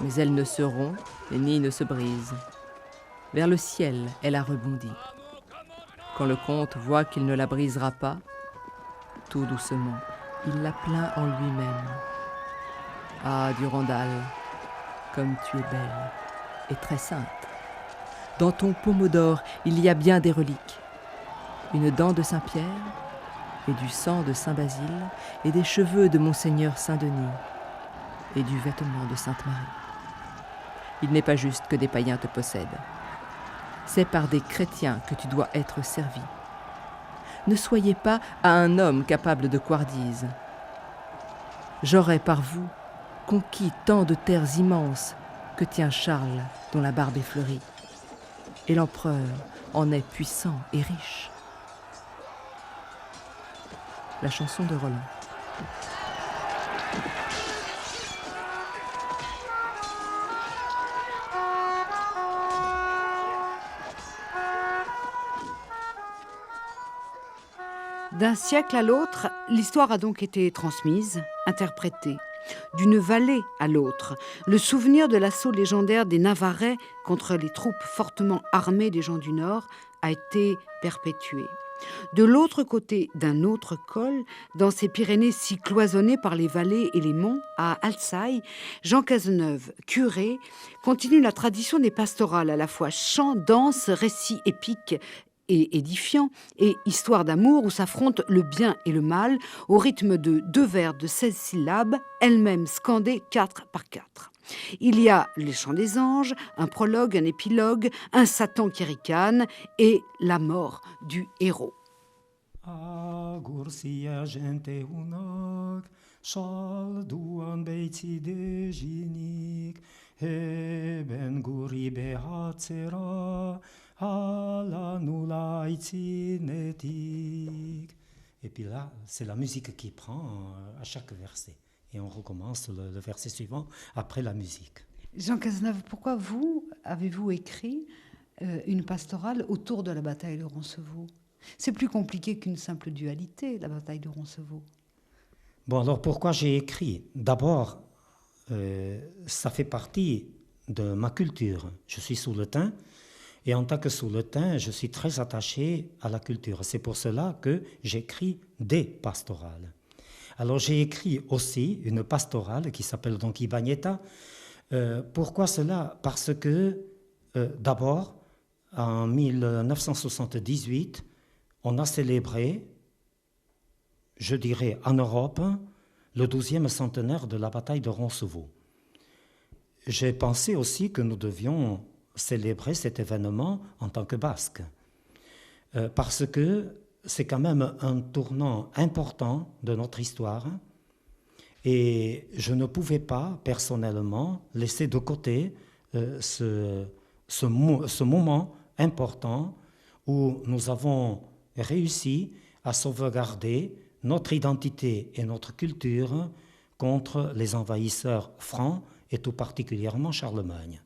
C: mais elle ne se rompt et ni ne se brise. Vers le ciel, elle a rebondi. Quand le comte voit qu'il ne la brisera pas, tout doucement, il la plaint en lui-même. Ah, Durandal, comme tu es belle et très sainte. Dans ton pommeau d'or, il y a bien des reliques. Une dent de Saint-Pierre, et du sang de Saint-Basile, et des cheveux de Monseigneur Saint-Denis, et du vêtement de Sainte-Marie. Il n'est pas juste que des païens te possèdent. C'est par des chrétiens que tu dois être servi. Ne soyez pas à un homme capable de couardise. J'aurais par vous conquis tant de terres immenses que tient Charles, dont la barbe est fleurie. Et l'empereur en est puissant et riche. La chanson de Roland.
B: D'un siècle à l'autre, l'histoire a donc été transmise, interprétée. D'une vallée à l'autre, le souvenir de l'assaut légendaire des Navarrais contre les troupes fortement armées des gens du Nord a été perpétué. De l'autre côté d'un autre col, dans ces Pyrénées si cloisonnées par les vallées et les monts, à Alsailles, Jean Cazeneuve, curé, continue la tradition des pastorales, à la fois chants, danses, récits épiques et édifiants, et histoire d'amour où s'affrontent le bien et le mal, au rythme de 2 vers de 16 syllabes, elles-mêmes scandées 4 par 4. Il y a les chants des anges, un prologue, un épilogue, un Satan qui ricane et la mort du héros.
D: Et puis là, c'est la musique qui prend à chaque verset. Et on recommence le verset suivant après la musique.
B: Jean Cazeneuve, pourquoi avez-vous écrit une pastorale autour de la bataille de Roncevaux? C'est plus compliqué qu'une simple dualité, la bataille de Roncevaux.
D: Bon, alors pourquoi j'ai écrit? D'abord, ça fait partie de ma culture. Je suis souletin, et en tant que souletin, je suis très attaché à la culture. C'est pour cela que j'écris des pastorales. Alors j'ai écrit aussi une pastorale qui s'appelle donc Ibagneta. Pourquoi cela? Parce que d'abord, en 1978, on a célébré, je dirais en Europe, le 12e centenaire de la bataille de Roncevaux. J'ai pensé aussi que nous devions célébrer cet événement en tant que Basque. Parce que c'est quand même un tournant important de notre histoire et je ne pouvais pas personnellement laisser de côté ce moment important où nous avons réussi à sauvegarder notre identité et notre culture contre les envahisseurs francs et tout particulièrement Charlemagne.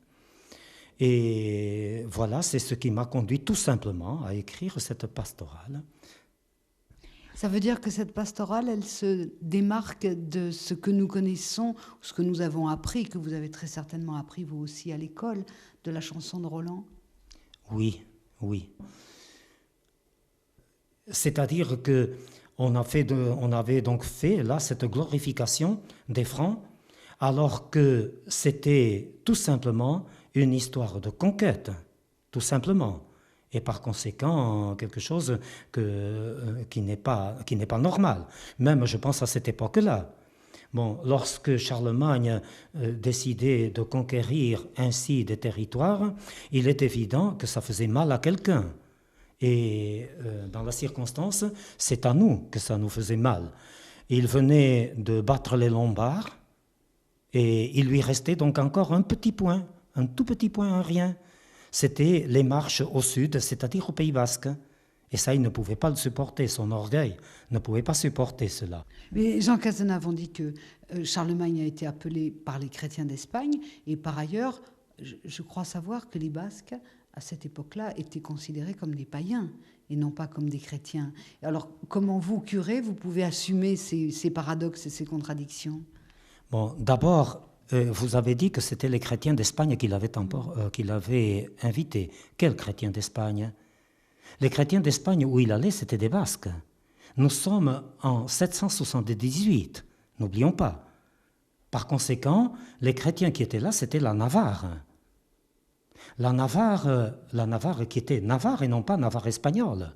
D: Et voilà, c'est ce qui m'a conduit tout simplement à écrire cette pastorale.
B: Ça veut dire que cette pastorale, elle se démarque de ce que nous connaissons, ce que nous avons appris, que vous avez très certainement appris vous aussi à l'école, de la chanson de Roland?
D: Oui, oui. C'est-à-dire qu'on avait donc fait là cette glorification des Francs, alors que c'était tout simplement une histoire de conquête, tout simplement. Et par conséquent, quelque chose qui n'est pas normal. Même, je pense, à cette époque-là. Bon, lorsque Charlemagne décidait de conquérir ainsi des territoires, il est évident que ça faisait mal à quelqu'un. Et dans la circonstance, c'est à nous que ça nous faisait mal. Il venait de battre les Lombards, et il lui restait donc encore un petit point, un tout petit point, un rien. C'était les marches au sud, c'est-à-dire au Pays Basque. Et ça, il ne pouvait pas le supporter, son orgueil ne pouvait pas supporter cela.
B: Mais Jean Cazenave, on dit que Charlemagne a été appelé par les chrétiens d'Espagne, et par ailleurs, je crois savoir que les Basques, à cette époque-là, étaient considérés comme des païens, et non pas comme des chrétiens. Alors, comment vous, curé, vous pouvez assumer ces paradoxes et ces contradictions?
D: Bon, d'abord, vous avez dit que c'était les chrétiens d'Espagne qui l'avaient invité. Quels chrétiens d'Espagne? Les chrétiens d'Espagne où il allait, c'était des Basques. Nous sommes en 778, n'oublions pas. Par conséquent, les chrétiens qui étaient là, c'était la Navarre. La Navarre qui était Navarre et non pas Navarre espagnole.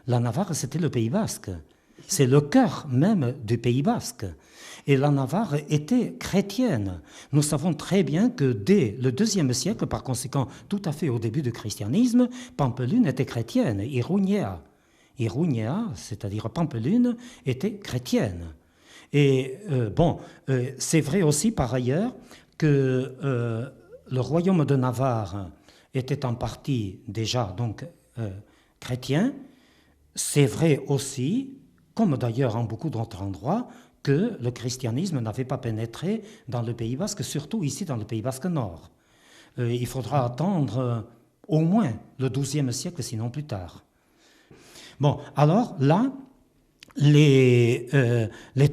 D: La Navarre, c'était le Pays Basque. C'est le cœur même du Pays Basque. Et la Navarre était chrétienne. Nous savons très bien que dès le IIe siècle, par conséquent, tout à fait au début du christianisme, Pampelune était chrétienne, Iruña. Iruña, c'est-à-dire Pampelune, était chrétienne. Et c'est vrai aussi par ailleurs que le royaume de Navarre était en partie déjà donc chrétien. C'est vrai aussi, comme d'ailleurs en beaucoup d'autres endroits, que le christianisme n'avait pas pénétré dans le Pays Basque, surtout ici dans le Pays Basque Nord. Il faudra attendre au moins le XIIe siècle, sinon plus tard. Bon, alors là, les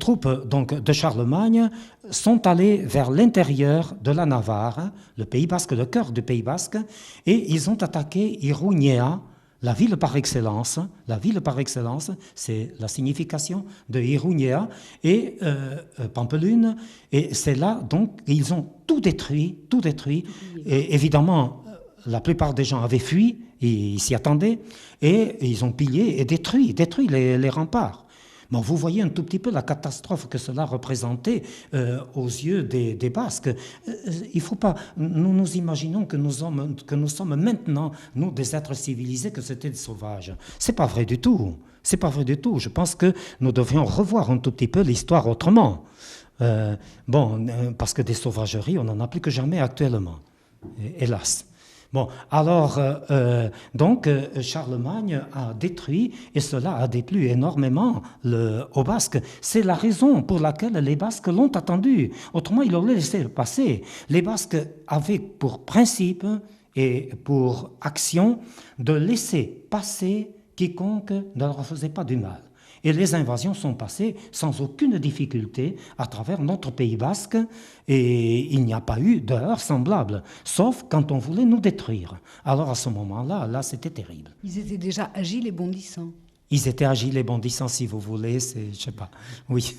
D: troupes donc, de Charlemagne sont allées vers l'intérieur de la Navarre, le Pays Basque, le cœur du Pays Basque, et ils ont attaqué Iruña, la ville par excellence. La ville par excellence, c'est la signification de Iruña et Pampelune. Et c'est là, donc, ils ont tout détruit. Et évidemment, la plupart des gens avaient fui, ils s'y attendaient, et ils ont pillé et détruit les remparts. Bon, vous voyez un tout petit peu la catastrophe que cela représentait aux yeux des Basques. Il faut pas. Nous imaginons que nous sommes maintenant, nous, des êtres civilisés, que c'était des sauvages. C'est pas vrai du tout. C'est pas vrai du tout. Je pense que nous devrions revoir un tout petit peu l'histoire autrement. Parce que des sauvageries, on n'en a plus que jamais actuellement. Hélas. Bon, alors, Charlemagne a détruit, et cela a déplu énormément aux Basques. C'est la raison pour laquelle les Basques l'ont attendu. Autrement, ils l'auraient laissé passer. Les Basques avaient pour principe et pour action de laisser passer quiconque ne leur faisait pas du mal. Et les invasions sont passées sans aucune difficulté à travers notre Pays Basque et il n'y a pas eu d'heure semblable, sauf quand on voulait nous détruire. Alors à ce moment-là, c'était terrible.
B: Ils étaient déjà agiles et bondissants.
D: Ils étaient agiles et bondissants, si vous voulez, je sais pas, oui,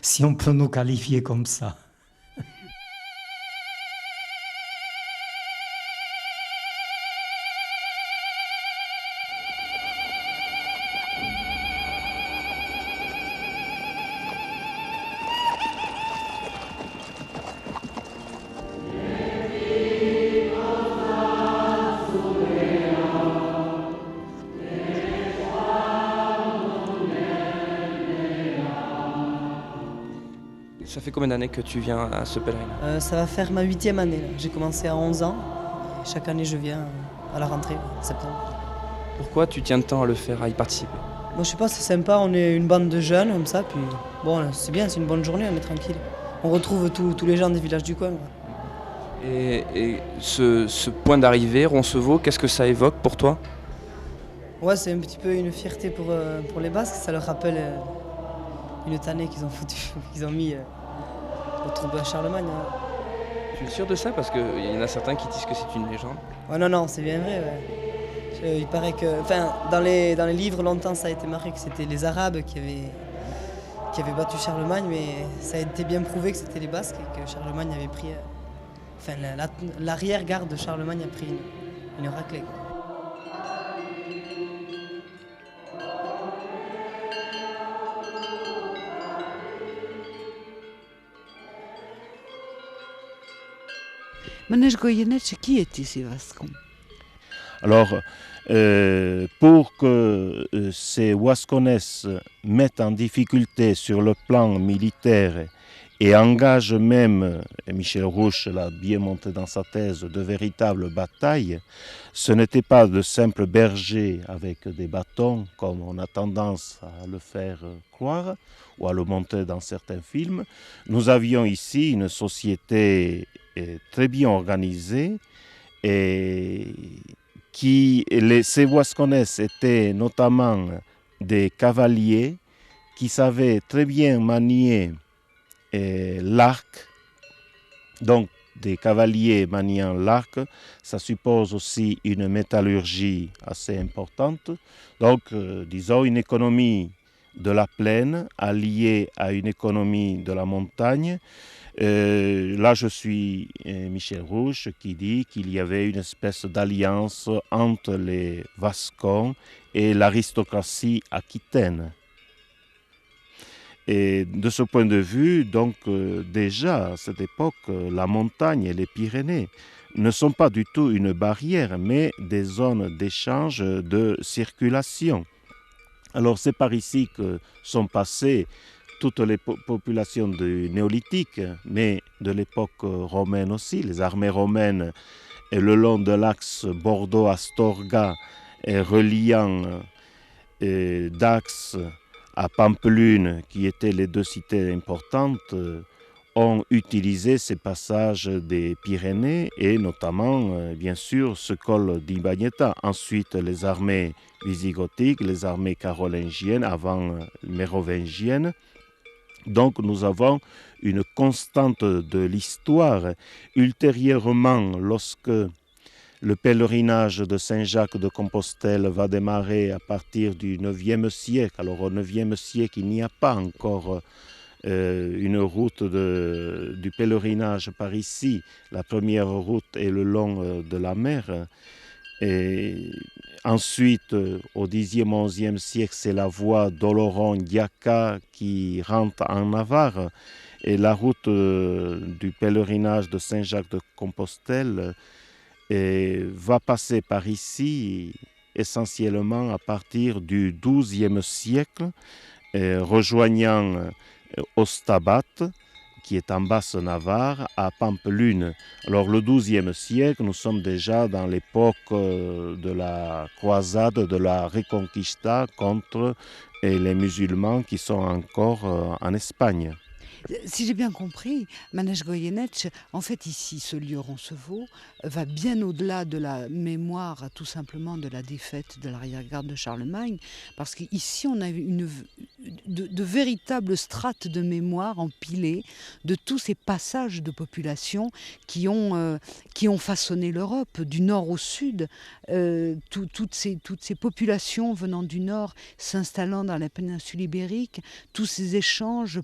D: si on peut nous qualifier comme ça.
I: Ça fait combien d'années que tu viens à ce pèlerinage?
J: Ça va faire ma 8e année. Là. J'ai commencé à 11 ans. Et chaque année, je viens à la rentrée, en septembre.
I: Pourquoi tu tiens tant à le faire, à y participer?
J: Bon, je sais pas, c'est sympa. On est une bande de jeunes comme ça. Puis bon, c'est bien, c'est une bonne journée, on est tranquille. On retrouve tous les gens des villages du coin.
I: Et ce point d'arrivée, Roncevaux, qu'est-ce que ça évoque pour toi?
J: Ouais, c'est un petit peu une fierté pour les Basques. Ça leur rappelle une tannée qu'ils ont qu'ils ont mis au tombeau à Charlemagne. Hein.
I: Tu es sûr de ça? Parce qu'il y en a certains qui disent que c'est une légende.
J: Ouais, non, c'est bien vrai. Ouais. Il paraît que, enfin, dans les livres, longtemps, ça a été marqué que c'était les Arabes qui avaient battu Charlemagne, mais ça a été bien prouvé que c'était les Basques et que Charlemagne avait pris... Enfin, l'arrière-garde de Charlemagne a pris une raclée. Quoi.
B: Manège Goyeneche, qui étaient ces Vascons?
G: Alors, pour que ces Wascones mettent en difficulté sur le plan militaire et engagent même, et Michel Rouche l'a bien montré dans sa thèse, de véritables batailles, ce n'était pas de simples bergers avec des bâtons, comme on a tendance à le faire croire, ou à le montrer dans certains films. Nous avions ici une société très bien organisée, et ces Wascones étaient notamment des cavaliers qui savaient très bien manier l'arc. Donc, des cavaliers maniant l'arc, ça suppose aussi une métallurgie assez importante. Donc, disons, une économie de la plaine alliée à une économie de la montagne. Là, je suis Michel Rouche qui dit qu'il y avait une espèce d'alliance entre les Vascons et l'aristocratie aquitaine. Et de ce point de vue, donc, déjà à cette époque, la montagne et les Pyrénées ne sont pas du tout une barrière, mais des zones d'échange, de circulation. Alors, c'est par ici que sont passées toutes les populations du néolithique, mais de l'époque romaine aussi, les armées romaines, et le long de l'axe Bordeaux-Astorga, reliant Dax à Pampelune, qui étaient les deux cités importantes, ont utilisé ces passages des Pyrénées et notamment, bien sûr, ce col d'Ibagneta. Ensuite, les armées wisigothiques, les armées carolingiennes, avant mérovingiennes. Donc, nous avons une constante de l'histoire. Ultérieurement, lorsque le pèlerinage de Saint-Jacques de Compostelle va démarrer à partir du IXe siècle. Alors au IXe siècle, il n'y a pas encore une route du pèlerinage par ici. La première route est le long de la mer. Et ensuite, au Xe, XIe siècle, c'est la voie d'Oloron-Diaca qui rentre en Navarre. Et la route du pèlerinage de Saint-Jacques de Compostelle va passer par ici essentiellement à partir du XIIe siècle, rejoignant Ostabat, qui est en Basse-Navarre, à Pampelune. Alors le XIIe siècle, nous sommes déjà dans l'époque de la croisade, de la Reconquista contre les musulmans qui sont encore en Espagne.
B: Si j'ai bien compris, Manège Goyeneche, en fait ici, ce lieu Roncevaux, va bien au-delà de la mémoire tout simplement de la défaite de l'arrière-garde de Charlemagne, parce qu'ici on a de véritables strates de mémoire empilées de tous ces passages de population qui ont façonné l'Europe, du nord au sud, toutes ces populations venant du nord, s'installant dans la péninsule ibérique, tous ces échanges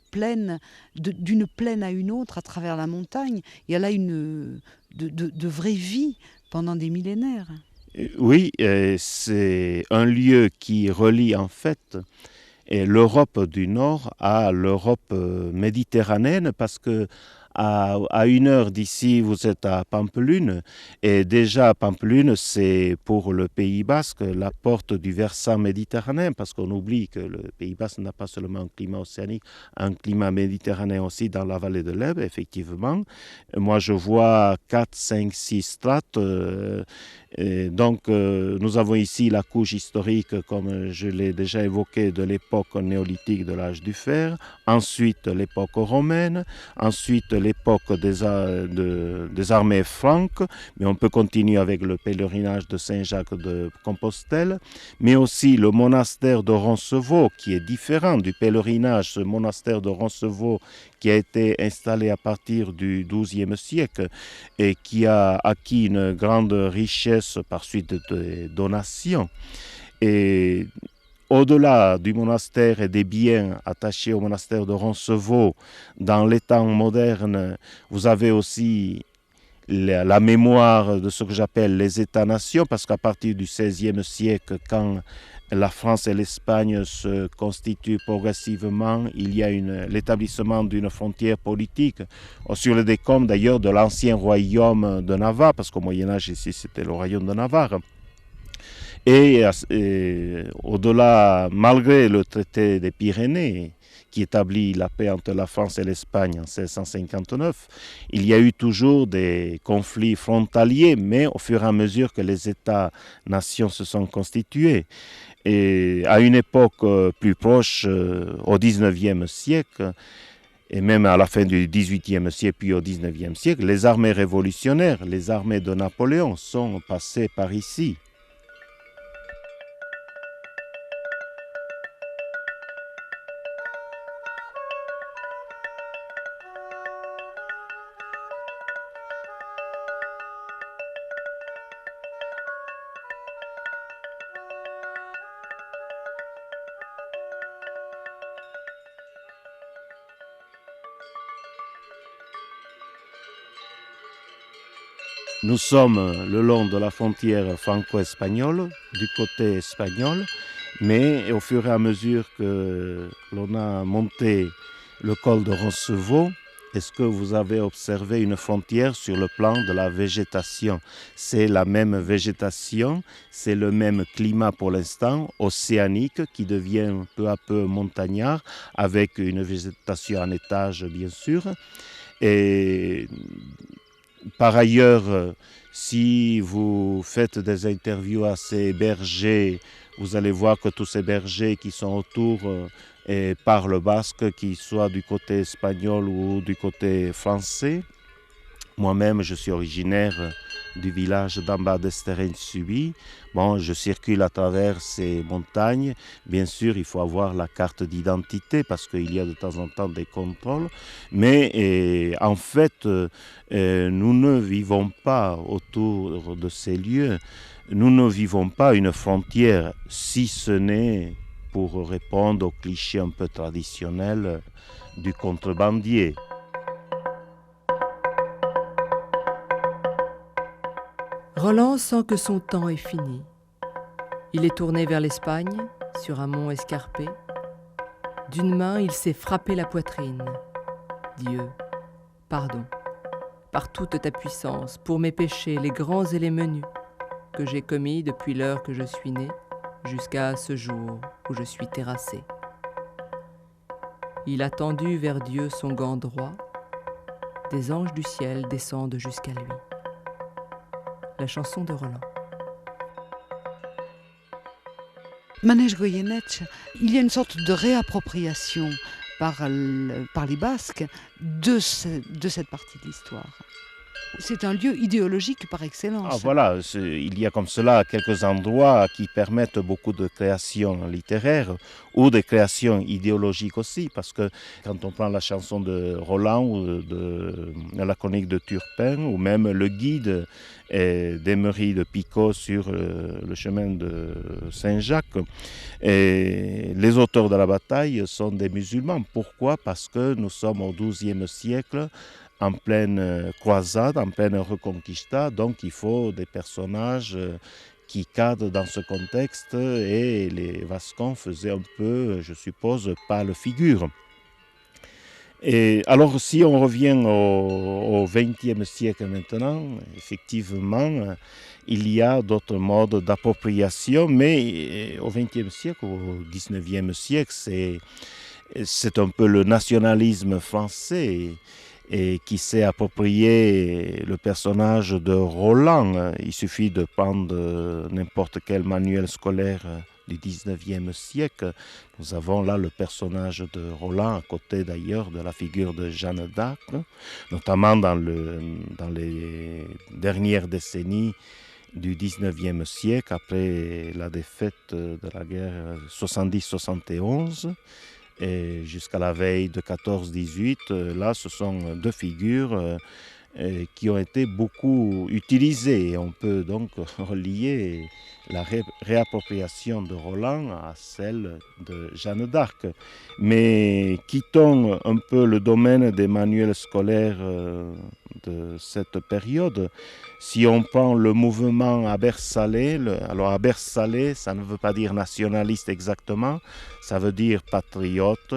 B: d'une plaine à une autre à travers la montagne. Il y a là de vraie vie pendant des millénaires.
G: Oui, c'est un lieu qui relie en fait l'Europe du Nord à l'Europe méditerranéenne, parce que à 1 heure d'ici, vous êtes à Pampelune. Et déjà, Pampelune, c'est pour le Pays Basque la porte du versant méditerranéen, parce qu'on oublie que le Pays Basque n'a pas seulement un climat océanique, un climat méditerranéen aussi dans la vallée de l'Elbe, effectivement. Moi, je vois 4, 5, 6 strates. Et donc, nous avons ici la couche historique, comme je l'ai déjà évoqué, de l'époque néolithique de l'âge du fer, ensuite l'époque romaine, ensuite l'époque des armées franques, mais on peut continuer avec le pèlerinage de Saint-Jacques de Compostelle, mais aussi le monastère de Roncevaux, qui est différent du pèlerinage, ce monastère de Roncevaux qui a été installé à partir du XIIe siècle et qui a acquis une grande richesse par suite de donations. Et au-delà du monastère et des biens attachés au monastère de Roncevaux, dans les temps modernes, vous avez aussi la mémoire de ce que j'appelle les États-nations, parce qu'à partir du XVIe siècle, quand la France et l'Espagne se constituent progressivement, il y a l'établissement d'une frontière politique sur le décompte d'ailleurs de l'ancien royaume de Navarre, parce qu'au Moyen-Âge ici c'était le royaume de Navarre. Et au-delà, malgré le traité des Pyrénées, qui établit la paix entre la France et l'Espagne en 1659, il y a eu toujours des conflits frontaliers, mais au fur et à mesure que les États-nations se sont constitués. Et à une époque plus proche, au XIXe siècle, et même à la fin du XVIIIe siècle, puis au XIXe siècle, les armées révolutionnaires, les armées de Napoléon sont passées par ici. Nous sommes le long de la frontière franco-espagnole, du côté espagnol, mais au fur et à mesure que l'on a monté le col de Roncevaux, est-ce que vous avez observé une frontière sur le plan de la végétation? C'est la même végétation, c'est le même climat pour l'instant, océanique, qui devient peu à peu montagnard, avec une végétation en étage bien sûr. Et par ailleurs, si vous faites des interviews à ces bergers, vous allez voir que tous ces bergers qui sont autour parlent basque, qu'ils soient du côté espagnol ou du côté français. Moi-même, je suis originaire du village d'Amba d'Esteren-Subi. Bon, je circule à travers ces montagnes. Bien sûr, il faut avoir la carte d'identité parce qu'il y a de temps en temps des contrôles. Mais en fait, nous ne vivons pas autour de ces lieux. Nous ne vivons pas une frontière, si ce n'est pour répondre au cliché un peu traditionnel du contrebandier.
C: Roland sent que son temps est fini. Il est tourné vers l'Espagne, sur un mont escarpé. D'une main, il s'est frappé la poitrine. Dieu, pardon, par toute ta puissance, pour mes péchés, les grands et les menus, que j'ai commis depuis l'heure que je suis né, jusqu'à ce jour où je suis terrassé. Il a tendu vers Dieu son gant droit. Des anges du ciel descendent jusqu'à lui. La chanson de Roland.
B: Manej Goyeneche, il y a une sorte de réappropriation par les Basques de cette partie de l'histoire. C'est un lieu idéologique par excellence.
G: Ah, voilà, il y a comme cela quelques endroits qui permettent beaucoup de créations littéraires ou de créations idéologiques aussi, parce que quand on prend la chanson de Roland ou de la chronique de Turpin, ou même le guide d'Emery de Picot sur le chemin de Saint-Jacques, et les auteurs de la bataille sont des musulmans. Pourquoi? Parce que nous sommes au XIIe siècle, en pleine croisade, en pleine reconquista, donc il faut des personnages qui cadrent dans ce contexte, et les Vascons faisaient un peu, je suppose, pâle figure. Et alors, si on revient au XXe siècle maintenant, effectivement, il y a d'autres modes d'appropriation, mais au XXe siècle, au XIXe siècle, c'est un peu le nationalisme français et qui s'est approprié le personnage de Roland. Il suffit de prendre n'importe quel manuel scolaire du XIXe siècle. Nous avons là le personnage de Roland, à côté d'ailleurs de la figure de Jeanne d'Arc, notamment dans les dernières décennies du XIXe siècle, après la défaite de la guerre 70-71, et jusqu'à la veille de 14-18, là ce sont deux figures qui ont été beaucoup utilisées. On peut donc relier la réappropriation de Roland à celle de Jeanne d'Arc. Mais quittons un peu le domaine des manuels scolaires de cette période. Si on prend le mouvement Abersalais, alors Abersalais, ça ne veut pas dire nationaliste exactement, ça veut dire patriote.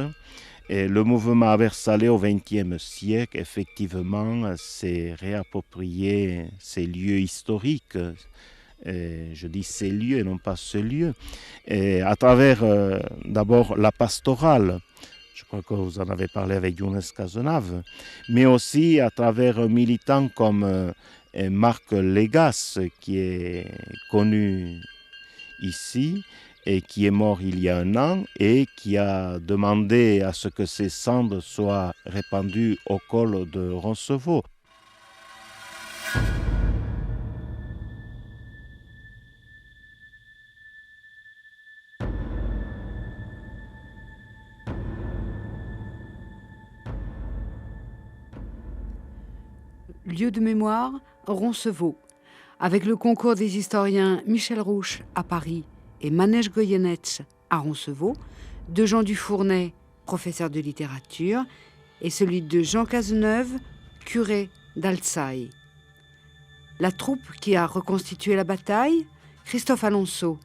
G: Et le mouvement Abersalais au XXe siècle, effectivement, s'est réapproprié ces lieux historiques. Et je dis ces lieux et non pas ce lieu. Et à travers d'abord la pastorale, je crois que vous en avez parlé avec Younes Cazenave, mais aussi à travers un militant comme Marc Légas, qui est connu ici, et qui est mort il y a 1 an et qui a demandé à ce que ses cendres soient répandues au col de Roncevaux.
B: Lieu de mémoire, Roncevaux. Avec le concours des historiens Michel Rouche à Paris et Manège Goyenetch à Roncevaux, de Jean Dufournay, professeur de littérature, et celui de Jean Cazeneuve, curé d'Alsaï. La troupe qui a reconstitué la bataille, Christophe Alonso,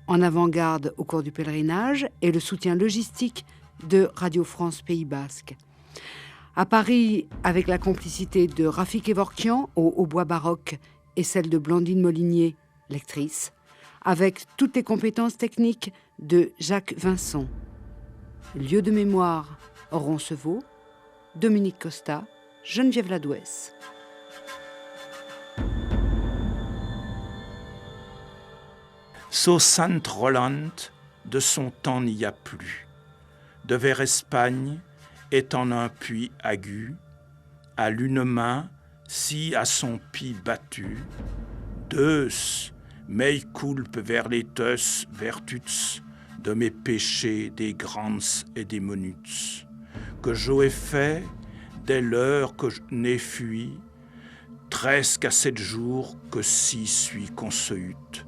B: en avant-garde au cours du pèlerinage, et le soutien logistique de Radio France Pays Basque. À Paris, avec la complicité de Rafik Kevorkian au hautbois baroque et celle de Blandine Molinier, lectrice, avec toutes les compétences techniques de Jacques Vincent. Lieu de mémoire, Roncevaux, Dominique Costa, Geneviève Ladouès.
A: So Sant Roland, de son temps n'y a plus. De vers Espagne, est en un puits aigu, à l'une main, si à son pis battu, Deus, mei culpe vers les teus vertuts, de mes péchés des grands et des menuts, que j'aurais fait dès l'heure que je n'ai fui, 13 qu'à 7 jours que si suis qu'on se hute.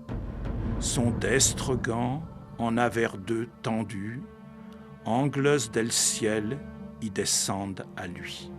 A: Son destre gant en a vers 2 tendu, angles del ciel y descendent à lui.